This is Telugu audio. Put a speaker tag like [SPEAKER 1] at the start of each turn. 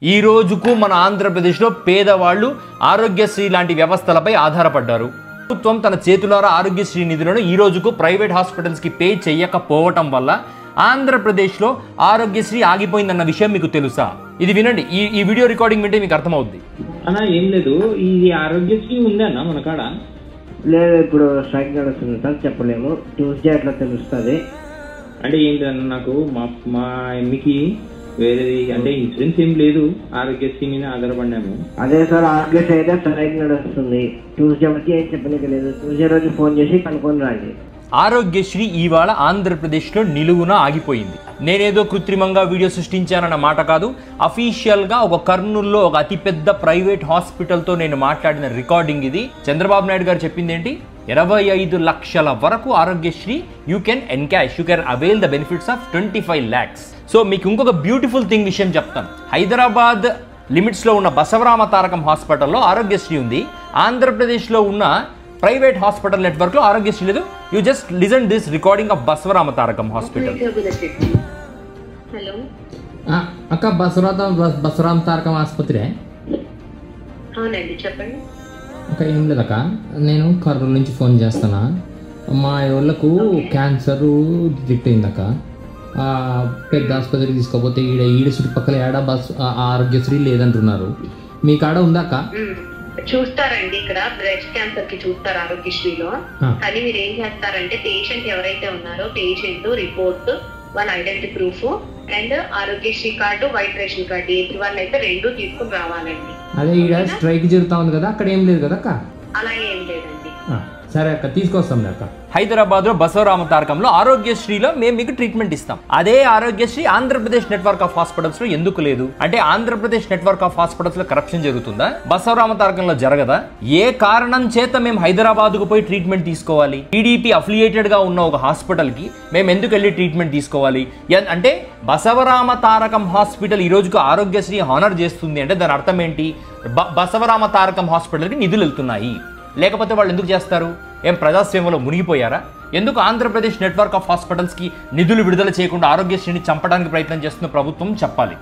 [SPEAKER 1] ఈ రోజుకు మన ఆంధ్రప్రదేశ్లో పేదవాళ్ళు ఆరోగ్యశ్రీ లాంటి వ్యవస్థలపై ఆధారపడ్డారు. ప్రభుత్వం తన చేతులారా ఆరోగ్యశ్రీ నిధులను ఈ రోజుకు ప్రైవేట్ హాస్పిటల్స్కి పే చేయకపోవటం వల్ల ఆంధ్రప్రదేశ్లో ఆరోగ్యశ్రీ ఆగిపోయిందన్న విషయం మీకు తెలుసా? ఇది వినండి, ఈ వీడియో రికార్డింగ్ వింటే మీకు అర్థమవుద్ది.
[SPEAKER 2] అన్నా ఏం లేదు, ఇది ఆరోగ్యశ్రీ ఉంది అన్న మన కాడ?
[SPEAKER 3] లేదు, ఇప్పుడు స్ట్రైక్ నడుస్తుంది సార్, చెప్పలేము. ట్యూస్డే అట్లా తెలుస్తుంది.
[SPEAKER 2] అంటే ఏంటి అన్న, నాకు మా ఎమ్మికి వేరేది అంటే ఇన్సూరెన్స్ ఏం లేదు, ఆరోగ్యశ్రీ మీద ఆధారపడినాము.
[SPEAKER 3] అదే సార్, ఆరోగ్యశ్రీ అయితే స్ట్రైక్ నడుస్తుంది. ట్యూస్డే వరకు ఏం చెప్పడానికి లేదు. ట్యూస్డే రోజు ఫోన్ చేసి కనుక్కొని రండి.
[SPEAKER 1] ఆరోగ్యశ్రీ ఇవాళ ఆంధ్రప్రదేశ్లో నిలువున ఆగిపోయింది. నేనేదో కృత్రిమంగా వీడియో సృష్టించానన్న మాట కాదు. అఫీషియల్గా ఒక కర్నూలులో ఒక అతిపెద్ద ప్రైవేట్ హాస్పిటల్తో నేను మాట్లాడిన రికార్డింగ్ ఇది. చంద్రబాబు నాయుడు గారు చెప్పింది ఏంటి? 25 లక్షల వరకు Aarogyasri you can encash, you can avail the benefits of 25 lakhs. So మీకు ఇంకొక బ్యూటిఫుల్ థింగ్ విషయం చెప్తాను. హైదరాబాద్ లిమిట్స్లో ఉన్న బసవరామ తారకం హాస్పిటల్లో ఆరోగ్యశ్రీ ఉంది. ఆంధ్రప్రదేశ్లో ఉన్న ప్రైవేట్ హాస్పిటల్ నెట్వర్క్లో ఆరోగ్యశ్రీ లేదు. You just listen this recording of బసవరామ Tarakam hospital.
[SPEAKER 4] Hello
[SPEAKER 5] అక్క, బసవరామ తారకం ఆసుపత్రి?
[SPEAKER 4] అవునండి, చెప్పండి.
[SPEAKER 5] అక్క ఏం లేదక్క, నేను కర్నూలు నుంచి ఫోన్ చేస్తానా. మా వాళ్ళకు క్యాన్సర్ డిటెక్ట్ అయిందక్క. పెద్ద ఆసుపత్రికి తీసుకోపోతే ఈడ చుట్టుపక్కల ఆరోగ్యశ్రీ లేదంటున్నారు. మీ కాడ ఉందా అక్క?
[SPEAKER 4] చూస్తారండి, ఇక్కడ బ్రెస్ట్ క్యాన్సర్ కి చూస్తారు ఆరోగ్యశ్రీలో. కానీ మీరు ఏం చేస్తారంటే, పేషెంట్ ఎవరైతే ఉన్నారో పేషెంట్ రిపోర్ట్, వాళ్ళ identity proof and Aarogyasri card, white ration card, AP వాళ్ళు అయితే 2 తీసుకుని రావాలండి.
[SPEAKER 5] అదే ఈడ స్ట్రైక్ జరుగుతా ఉంది కదా, అక్కడ ఏం లేదు కదా అక్క?
[SPEAKER 4] అలా ఏం లేదండి.
[SPEAKER 5] సరే అక్క, తీసుకొస్తాం అక్క.
[SPEAKER 1] హైదరాబాద్లో బసవరామ తారకంలో ఆరోగ్యశ్రీలో మేము మీకు ట్రీట్మెంట్ ఇస్తాం. అదే ఆరోగ్యశ్రీ ఆంధ్రప్రదేశ్ నెట్వర్క్ ఆఫ్ హాస్పిటల్స్లో ఎందుకు లేదు? అంటే ఆంధ్రప్రదేశ్ నెట్వర్క్ ఆఫ్ హాస్పిటల్స్లో కరప్షన్ జరుగుతుందా? బసవరామ తారకంలో జరగదా? ఏ కారణం చేత మేము హైదరాబాద్కు పోయి ట్రీట్మెంట్ తీసుకోవాలి? టీడీపీ అఫిలియేటెడ్గా ఉన్న ఒక హాస్పిటల్కి మేము ఎందుకు వెళ్ళి ట్రీట్మెంట్ తీసుకోవాలి? అంటే బసవరామ తారకం హాస్పిటల్ ఈ రోజుకు ఆరోగ్యశ్రీ హానర్ చేస్తుంది అంటే దాని అర్థం ఏంటి? బసవరామ తారకం హాస్పిటల్కి నిధులు వెళ్తున్నాయి. లేకపోతే వాళ్ళు ఎందుకు చేస్తారు? ఏం ప్రజాస్వామ్యంలో మునిగిపోయారా? ఎందుకు ఆంధ్రప్రదేశ్ నెట్వర్క్ ఆఫ్ హాస్పిటల్స్కి నిధులు విడుదల చేయకుండా ఆరోగ్యశ్రీని చంపడానికి ప్రయత్నం చేస్తున్న ప్రభుత్వం చెప్పాలి.